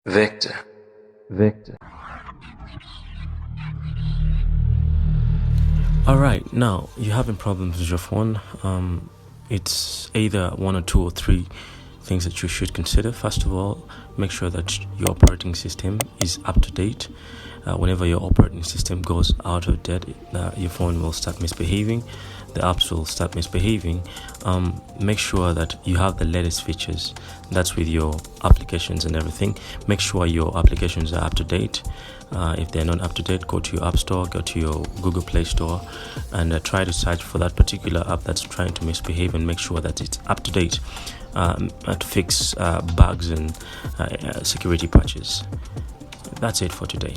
Victor. Alright, now you're having problems with your phone. It's either one or two or three things that you should consider. First of all, make sure that your operating system is up to date. Whenever your operating system goes out of date, your phone will start misbehaving. The apps will start misbehaving. Make sure that you have the latest features. That's with your applications and everything. Make sure your applications are up to date. If they're not up to date, go to your App Store, go to your Google Play Store, and try to search for that particular app that's trying to misbehave and make sure that it's up to date to fix bugs and security patches. That's it for today.